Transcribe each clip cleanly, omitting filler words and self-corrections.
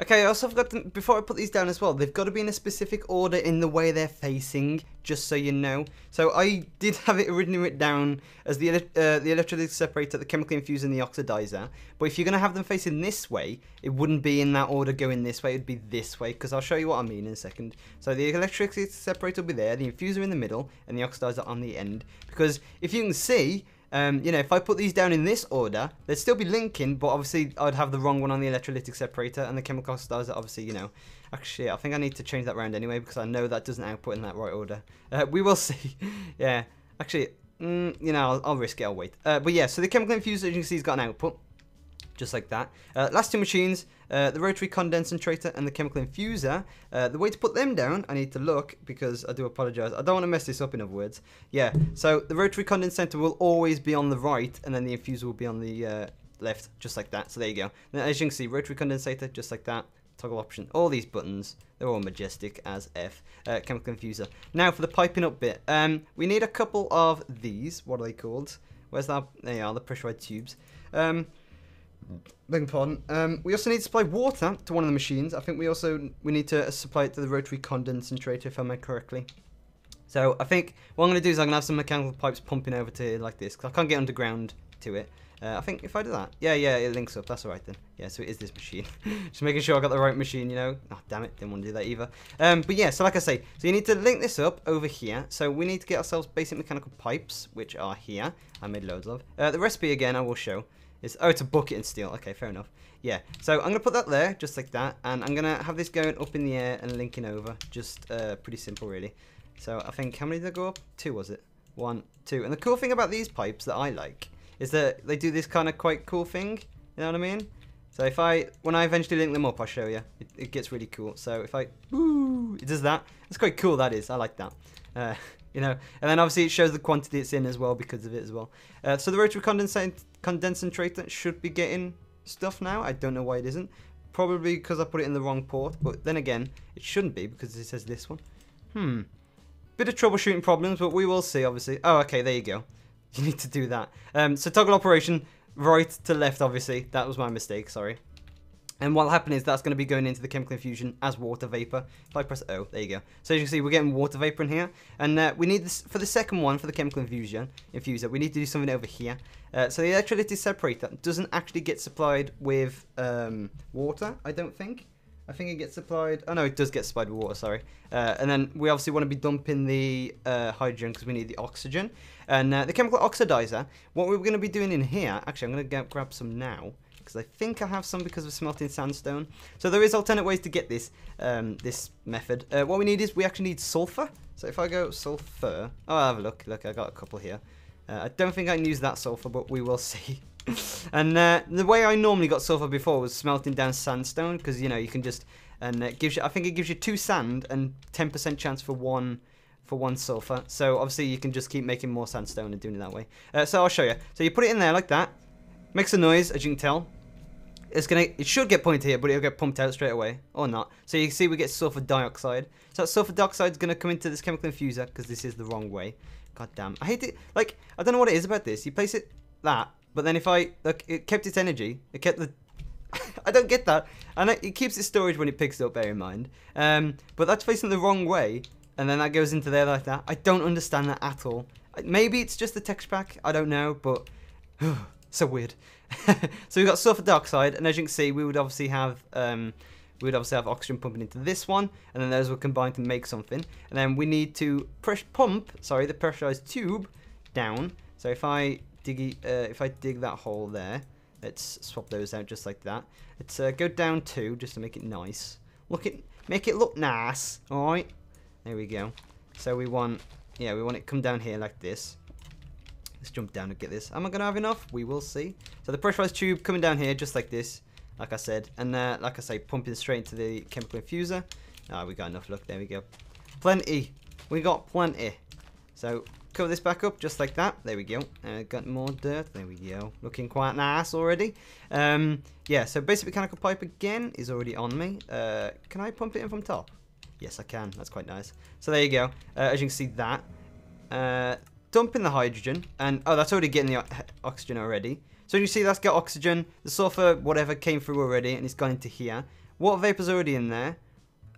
Okay, I also forgot to, before I put these down as well, they've got to be in a specific order in the way they're facing, just so you know. So I did have it originally written down as the electrolytic separator, the chemical infuser, and the oxidizer. But if you're going to have them facing this way, it wouldn't be in that order going this way, it would be this way, because I'll show you what I mean in a second. So the electrolytic separator will be there, the infuser in the middle, and the oxidizer on the end. Because if you can see, you know, if I put these down in this order, they'd still be linking, but obviously I'd have the wrong one on the electrolytic separator, and the chemical oxidizer, obviously, you know. Actually, I think I need to change that around anyway, because I know that doesn't output in that right order. We will see. Yeah, actually, you know, I'll risk it, I'll wait. But yeah, so the chemical infuser, as you can see, has got an output, just like that. Last two machines, the rotary condensator and the chemical infuser. The way to put them down, I need to look, because I do apologise. I don't want to mess this up, in other words. Yeah, so the rotary condensator will always be on the right, and then the infuser will be on the left, just like that. So there you go. Now, as you can see, rotary condensator, just like that. Toggle option. All these buttons, they're all majestic as F. Chemical infuser. Now for the piping up bit. We need a couple of these. What are they called? Where's that? There you are, the pressurized tubes. Beg your pardon. We also need to supply water to one of the machines. I think we need to supply it to the rotary condensator, if I remember correctly. So I think what I'm going to do is I'm going to have some mechanical pipes pumping over to it like this, because I can't get underground to it. I think if I do that, yeah, it links up. That's all right then. Yeah, so it is this machine. Just making sure I got the right machine, you know. Oh, damn it, didn't want to do that either. But yeah, so like I say, so you need to link this up over here. So we need to get ourselves basic mechanical pipes, which are here. I made loads of. The recipe again, I will show. It's a bucket and steel. Okay, fair enough. Yeah, so I'm gonna put that there, just like that, and I'm gonna have this going up in the air and linking over. Just pretty simple, really. So I think how many did they go up? 2 was it? 1, 2. And the cool thing about these pipes that I like is that they do this kind of quite cool thing, you know what I mean? So when I eventually link them up, I'll show you. It gets really cool. So if it does that. It's quite cool, that is. I like that. You know, and then obviously it shows the quantity it's in as well because of it as well. So the rotary condensator should be getting stuff now. I don't know why it isn't. Probably because I put it in the wrong port, but then again, it shouldn't be because it says this one. Bit of troubleshooting problems, but we will see, obviously. Oh, okay, there you go. You need to do that. So toggle operation, right to left, obviously. That was my mistake, sorry. And what'll happen is that's going to be going into the chemical infusion as water vapor. If I press O, there you go. So as you can see, we're getting water vapor in here. And we need this for the second one, for the chemical infuser, we need to do something over here. So the electrolytic separator doesn't actually get supplied with water, I don't think. I think it gets supplied. Oh no, it does get supplied with water. Sorry. And then we obviously want to be dumping the hydrogen because we need the oxygen. And the chemical oxidizer. What we're going to be doing in here. Actually, I'm going to grab some now because I think I have some because of smelting sandstone. So there is alternate ways to get this this method. What we need is we actually need sulfur. So if I go sulfur, oh, I'll have a look. Look, I got a couple here. I don't think I can use that sulfur, but we will see. And the way I normally got sulfur before was smelting down sandstone because you know you can just it gives you. I think it gives you 2 sand and 10% chance for one sulfur. So obviously you can just keep making more sandstone and doing it that way. So I'll show you. So you put it in there like that. Makes a noise, as you can tell. It should get pointed here, but it'll get pumped out straight away or not. So you can see we get sulfur dioxide. So that sulfur dioxide is going to come into this chemical infuser because this is the wrong way. God damn, I hate it. Like I don't know what it is about this. You place it that. But then if look, it kept its energy. It kept the... I don't get that. And it keeps its storage when it picks it up, bear in mind. But that's facing the wrong way. And then that goes into there like that. I don't understand that at all. Maybe it's just the text pack. I don't know, but... so weird. So we've got sulfur dioxide. And as you can see, we would obviously have... oxygen pumping into this one. And then those will combine to make something. And then we need to pump the pressurized tube down. So if I dig that hole there, let's swap those out just like that. Let's go down 2 just to make it nice. Make it look nice. All right, there we go. So we want it come down here like this. Let's jump down and get this. Am I gonna have enough? We will see. So the pressurized tube coming down here just like this, like I said, and like I say, pumping straight into the chemical infuser. Ah, we got enough. Look, there we go. Plenty. We got plenty. So cover this back up just like that. There we go. Got more dirt. There we go. Looking quite nice already. Yeah, so basic mechanical pipe again is already on me. Can I pump it in from top? Yes, I can. That's quite nice. So there you go. As you can see that. Dump in the hydrogen. And, oh, that's already getting the oxygen already. So you see that's got oxygen. The sulfur, whatever, came through already and it's gone into here. Water vapor's already in there.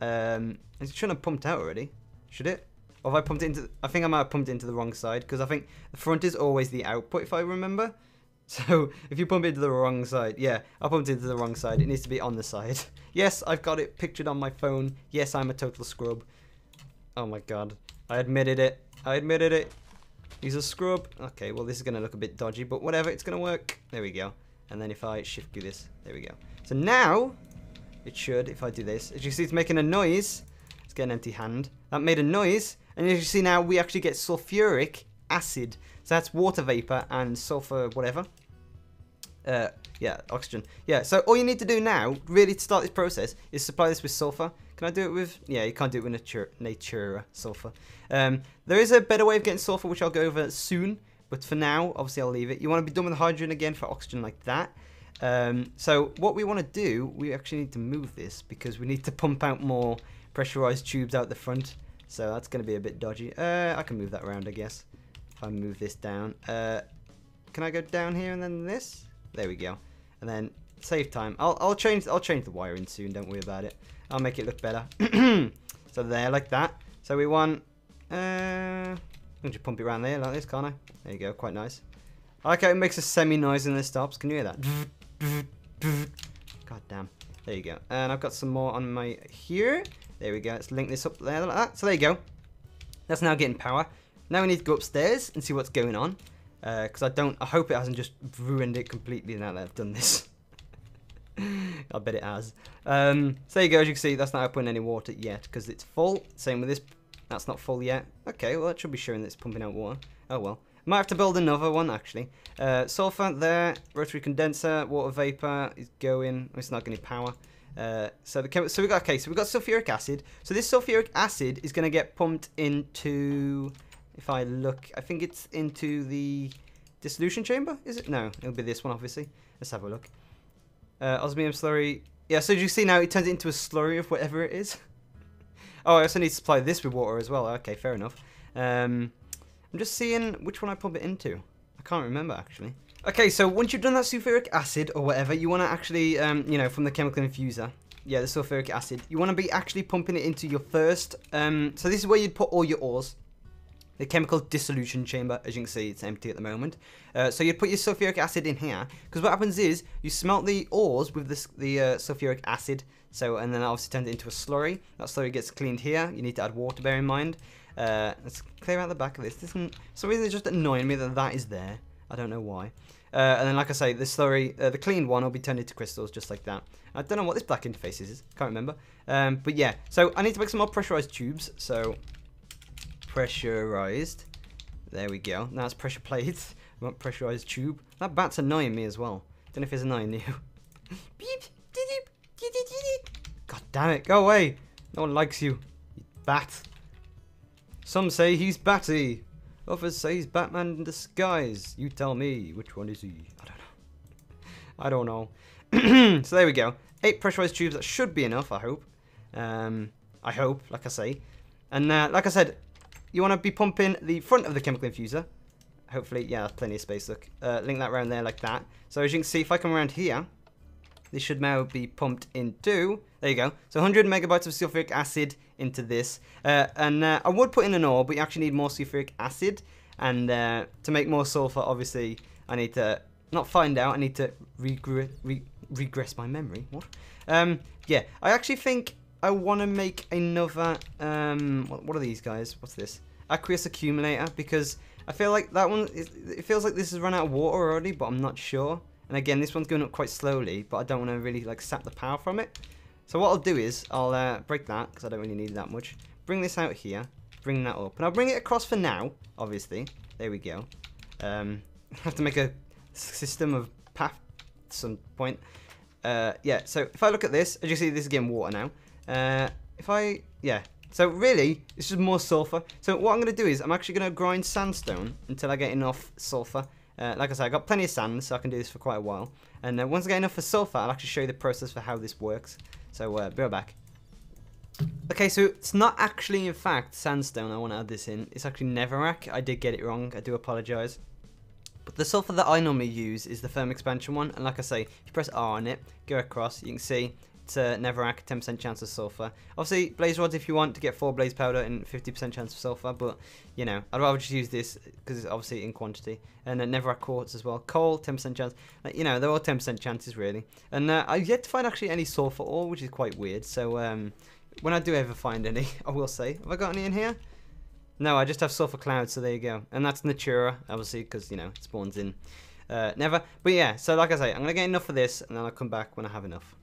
It shouldn't have pumped out already. Should it? Or have I pumped it into... I think I might have pumped it into the wrong side because I think the front is always the output if I remember. So if you pump it into the wrong side... Yeah, I pumped it into the wrong side. It needs to be on the side. Yes, I've got it pictured on my phone. Yes, I'm a total scrub. Oh my god. I admitted it. I admitted it. He's a scrub. Okay, well this is going to look a bit dodgy, but whatever, it's going to work. There we go. And then if I shift do this, there we go. So now, it should, if I do this, as you see it's making a noise. Let's get an empty hand. That made a noise, and as you see now, we actually get sulfuric acid. So that's water vapor and sulfur whatever. Yeah, oxygen. Yeah, so all you need to do now, really to start this process, is supply this with sulfur. Can I do it with... Yeah, you can't do it with natura sulfur. There is a better way of getting sulfur, which I'll go over soon. But for now, obviously I'll leave it. You want to be done with hydrogen again for oxygen like that. So what we want to do, we actually need to move this because we need to pump out more pressurized tubes out the front. So that's going to be a bit dodgy. I can move that around, I guess. If I move this down. Can I go down here and then this? There we go. And then save time. I'll change the wiring soon. Don't worry about it. I'll make it look better. So there, like that. So we want. I'm just pump it around there like this, can't I? There you go. Quite nice. I like how it makes a semi noise and then it stops. Can you hear that? God damn. There you go. And I've got some more on my here. There we go. Let's link this up there like that. So there you go. That's now getting power. Now we need to go upstairs and see what's going on. Because I hope it hasn't just ruined it completely now that I've done this. I bet it has. So there you go, as you can see, that's not outputting any water yet because it's full. Same with this, that's not full yet. Okay, well that should be showing that it's pumping out water. Oh well. Might have to build another one actually. Sulfur there, rotary condenser, water vapor is going. It's not getting power. So we got sulfuric acid. So this sulfuric acid is going to get pumped into... If I look, I think it's into the dissolution chamber, is it? No, it'll be this one, obviously. Let's have a look. Osmium slurry. Yeah, so as you see now, it turns it into a slurry of whatever it is. Oh, I also need to supply this with water as well. Okay, fair enough. I'm just seeing which one I pump it into. I can't remember, actually. Okay, so once you've done that sulfuric acid or whatever, you want to actually, you know, from the chemical infuser, yeah, the sulfuric acid, you want to be actually pumping it into your first, so this is where you'd put all your ores. The chemical dissolution chamber, as you can see, it's empty at the moment. So you'd put your sulfuric acid in here, because what happens is you smelt the ores with the sulfuric acid, so and then that obviously turns it into a slurry. That slurry gets cleaned here. You need to add water, bear in mind. Let's clear out the back of this. For some reason, it's just annoying me that is there. I don't know why. And then, like I say, the slurry, the cleaned one will be turned into crystals, just like that. I don't know what this black interface is. Can't remember. But yeah, so I need to make some more pressurized tubes. So pressurized. There we go. Now it's pressure plates. We want pressurized tube. That bat's annoying me as well. Don't know if it's annoying you. God damn it. Go away. No one likes you. You bat. Some say he's Batty. Others say he's Batman in disguise. You tell me. Which one is he? I don't know. So there we go. 8 pressurized tubes. That should be enough, I hope. I hope, like I say. And like I said, you want to be pumping the front of the chemical infuser. Hopefully, yeah, plenty of space, look. Link that around there like that. So as you can see, if I come around here, this should now be pumped into... There you go. So 100 megabytes of sulfuric acid into this. I would put in an ore, but you actually need more sulfuric acid. And to make more sulfur, obviously, I need to... Not find out, I need to regress my memory. What? Yeah, I actually think I want to make another... what are these guys? What's this? Aqueous accumulator, because I feel like that one... It feels like this has run out of water already, but I'm not sure. And again, this one's going up quite slowly, but I don't want to really like sap the power from it. So what I'll do is, I'll break that, because I don't really need that much. Bring this out here, bring that up. And I'll bring it across for now, obviously. There we go. I have to make a system of path at some point. Yeah, so if I look at this, as you see, this is getting water now. Yeah. So really, it's just more sulfur. So what I'm going to do is, I'm actually going to grind sandstone until I get enough sulfur. Like I said, I got plenty of sand, so I can do this for quite a while. And once I get enough for sulfur, I'll actually show you the process for how this works. So, be right back. Okay, so it's not actually, in fact, sandstone I want to add this in. It's actually netherrack. I did get it wrong. I do apologise. But the sulfur that I normally use is the firm expansion one, and like I say, if you press R on it, go across, you can see it's a Neverac, 10% chance of sulfur. Obviously, blaze rods if you want to get 4 blaze powder and 50% chance of sulfur, but you know, I'd rather just use this because it's obviously in quantity. And Neverac quartz as well, coal, 10% chance. Like, you know, they're all 10% chances really. And I've yet to find actually any sulfur ore, which is quite weird. So when I do ever find any, I will say, have I got any in here? No, I just have sulfur clouds, so there you go. And that's Natura, obviously, because, you know, it spawns in Never. But yeah, so like I say, I'm going to get enough for this, and then I'll come back when I have enough.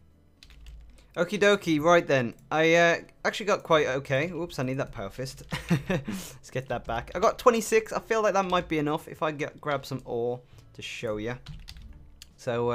Okie dokie, right then. I actually got quite okay. Oops, I need that power fist. Let's get that back. I got 26. I feel like that might be enough if I grab some ore to show you. So,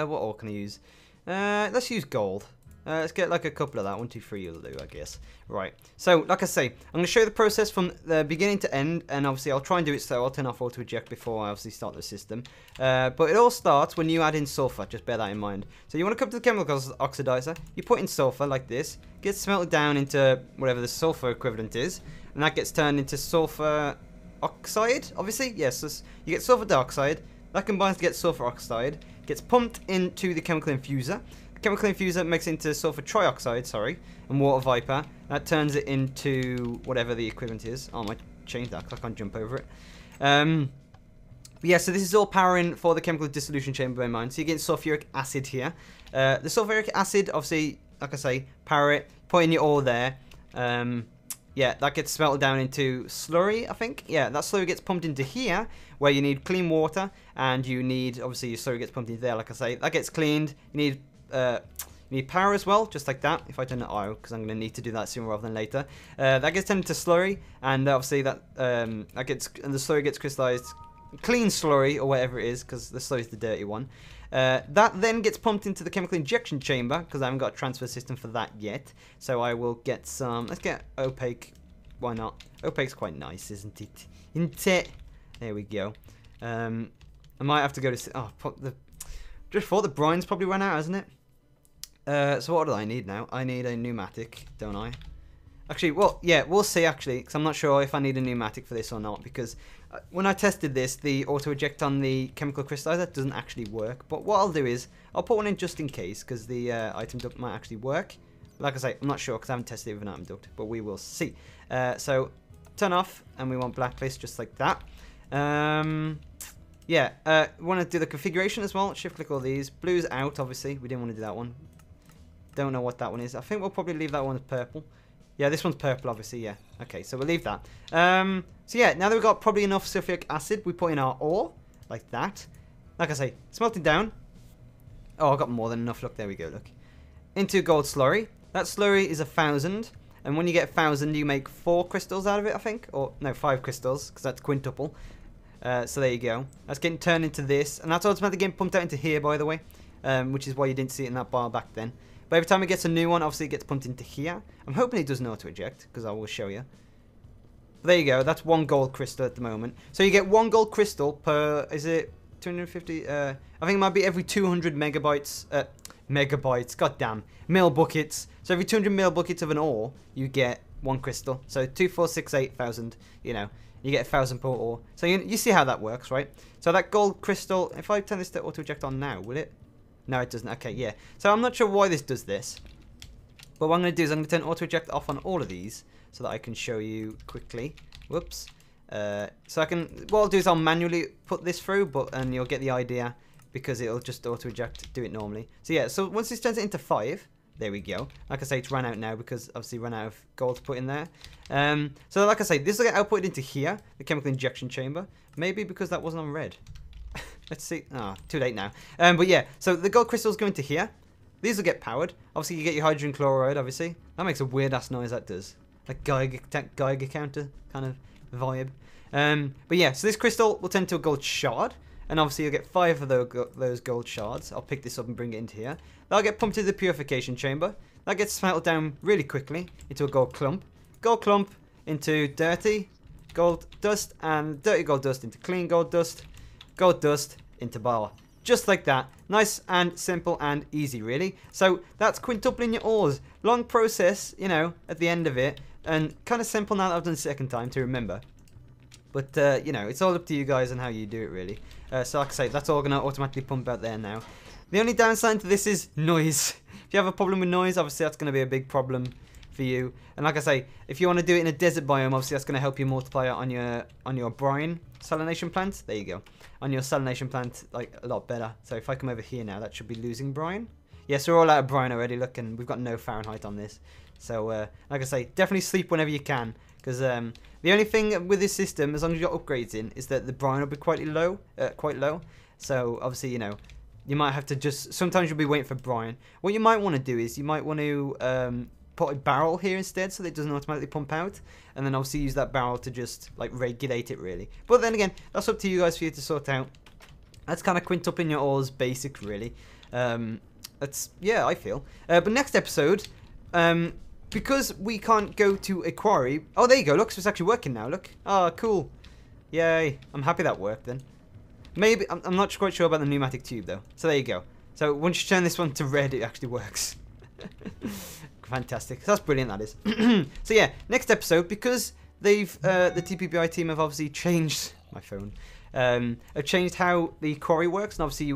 what ore can I use? Let's use gold. Let's get like a couple of that. 1, 2, 3 will do, I guess. Right. So, like I say, I'm going to show you the process from the beginning to end, and obviously I'll try and do it slow. I'll turn off auto eject before I obviously start the system. But it all starts when you add in sulfur. Just bear that in mind. So you want to come to the chemicals oxidizer. You put in sulfur like this. Gets smelted down into whatever the sulfur equivalent is, and that gets turned into sulfur oxide. Obviously, yes. You get sulfur dioxide. That combines to get sulfur oxide. Gets pumped into the chemical infuser. Chemical infuser makes it into sulfur trioxide, sorry, and water vapor. That turns it into whatever the equivalent is. Oh, I might change that because I can't jump over it. But yeah, so this is all powering for the chemical dissolution chamber, bear in mind. So you get sulfuric acid here. The sulfuric acid, obviously, like I say, power it, put in your ore there. Yeah, that gets smelted down into slurry, I think. Yeah, that slurry gets pumped into here, where you need clean water, and you need, obviously, your slurry gets pumped into there, like I say. That gets cleaned. You need power as well, just like that. If I turn it on, because I'm going to need to do that sooner rather than later. That gets turned into slurry, and obviously that and the slurry gets crystallized, clean slurry or whatever it is, because the slurry is the dirty one. That then gets pumped into the chemical injection chamber, because I haven't got a transfer system for that yet. So I will get some. Let's get opaque. Why not? Opaque's quite nice, isn't it? Isn't it? There we go. I might have to go to. Oh, just thought the brine's probably run out, hasn't it? So what do I need now? I need a pneumatic, don't I? Actually, well, yeah, we'll see actually, because I'm not sure if I need a pneumatic for this or not, because when I tested this, the auto-eject on the chemical crystallizer doesn't actually work. But what I'll do is, I'll put one in just in case, because the item duct might actually work. Like I say, I'm not sure, because I haven't tested it with an item duct, but we will see. So, turn off, and we want blacklist just like that. Yeah, want to do the configuration as well. Shift click all these. Blue's out, obviously. We didn't want to do that one. Don't know what that one is. I think we'll probably leave that one as purple. Yeah, this one's purple, obviously, yeah. Okay, so we'll leave that. So yeah, now that we've got probably enough sulfuric acid, we put in our ore, like that. Like I say, smelting down. Oh, I've got more than enough. Look, there we go, look. Into gold slurry. That slurry is 1,000. And when you get 1,000, you make 4 crystals out of it, I think. Or, no, 5 crystals, because that's quintuple. So there you go. That's getting turned into this. And that's automatically getting pumped out into here, by the way. Which is why you didn't see it in that bar back then. But every time it gets a new one, obviously it gets pumped into here. I'm hoping it doesn't auto-eject, because I will show you. But there you go. That's 1 gold crystal at the moment. So you get 1 gold crystal per, is it 250? I think it might be every 200 megabytes. Megabytes, goddamn. Mil buckets. So every 200 mil buckets of an ore, you get 1 crystal. So 2,468,000, you know. You get 1,000 per ore. So you see how that works, right? So that gold crystal, if I turn this to auto-eject on now, will it? No, it doesn't. Okay, yeah. So I'm not sure why this does this. But what I'm going to do is I'm going to turn auto-eject off on all of these so that I can show you quickly. Whoops. So I can, what I'll do is I'll manually put this through, and you'll get the idea because it'll just auto-eject, do it normally. So yeah, so once this turns it into 5, there we go. Like I say, it's run out now because obviously run out of gold to put in there. So like I say, this will get outputted into here, the chemical injection chamber. Maybe because that wasn't on red. Let's see. Ah, too late now. But yeah, so the gold crystals go into here. These will get powered. Obviously, you get your hydrogen chloride, obviously. That makes a weird-ass noise, that does. Like Geiger counter kind of vibe. But yeah, so this crystal will turn to a gold shard. And obviously, you'll get 5 of those gold shards. I'll pick this up and bring it into here. That'll get pumped into the purification chamber. That gets smelted down really quickly into a gold clump. Gold clump into dirty gold dust. And dirty gold dust into clean gold dust. Gold dust into bar. Just like that. Nice and simple and easy, really. So that's quintupling your ores. Long process, you know, at the end of it. And kind of simple now that I've done the second time to remember. But, you know, it's all up to you guys and how you do it, really. So, like I say, that's all going to automatically pump out there now. The only downside to this is noise. If you have a problem with noise, obviously that's going to be a big problem for you. And like I say, if you want to do it in a desert biome, obviously that's going to help you multiply it on your brine salination plant. There you go. On your salination plant, like, a lot better. So if I come over here now, that should be losing brine. Yes, we're all out of brine already, look, and we've got no Fahrenheit on this. So, like I say, definitely sleep whenever you can. Because the only thing with this system, as long as you've got upgrades in, is that the brine will be quite low. So, obviously, you know, you might have to just... Sometimes you'll be waiting for brine. What you might want to do is you might want to put a barrel here instead so that it doesn't automatically pump out. And then obviously use that barrel to just, like, regulate it, really. But then again, that's up to you guys for you to sort out. That's kind of quintupling your ores basic, really. That's, yeah, I feel. But next episode... because we can't go to a quarry... Oh, there you go. Look, so it's actually working now. Look. Oh, cool. Yay. I'm happy that worked then. Maybe... I'm not quite sure about the pneumatic tube, though. So there you go. So once you turn this one to red, it actually works. Fantastic. So that's brilliant, that is. So yeah, next episode, because they've... the TPPI team have obviously changed... My phone. Have changed how the quarry works, and obviously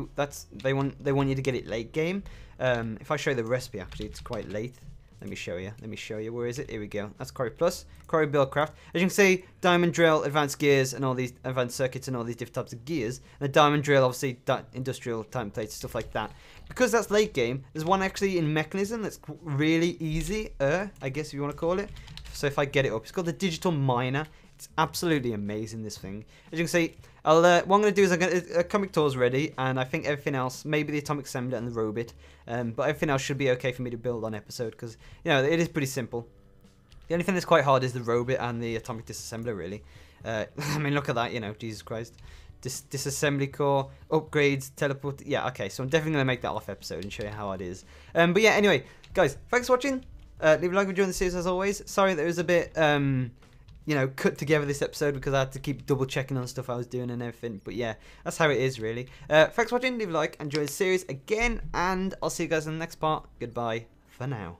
they want you to get it late game. If I show you the recipe, actually, it's quite late. Let me show you. Where is it? Here we go. That's Quarry Plus. Quarry Buildcraft. As you can see, Diamond Drill, Advanced Gears, and all these Advanced Circuits, and all these different types of gears. And the Diamond Drill, obviously, Industrial Time Plates, stuff like that. Because that's late game, there's one actually in Mekanism that's really easy, I guess if you want to call it. So if I get it up, it's called the Digital Miner. It's absolutely amazing, this thing. As you can see, what I'm going to do is I'm going to... Comic Tour's ready, and I think everything else, maybe the Atomic Assembler and the Robot, but everything else should be okay for me to build on episode, because, you know, it is pretty simple. The only thing that's quite hard is the Robot and the Atomic Disassembler, really. I mean, look at that, you know, Jesus Christ. Disassembly core, upgrades, teleport... Yeah, okay, so I'm definitely going to make that off episode and show you how it is. But yeah, anyway, guys, thanks for watching. Leave a like if you're enjoying the series, as always. Sorry that it was a bit... you know, cut together this episode because I had to keep double checking on stuff I was doing and everything. But yeah, that's how it is, really. Thanks for watching. Leave a like. Enjoy the series again. And I'll see you guys in the next part. Goodbye for now.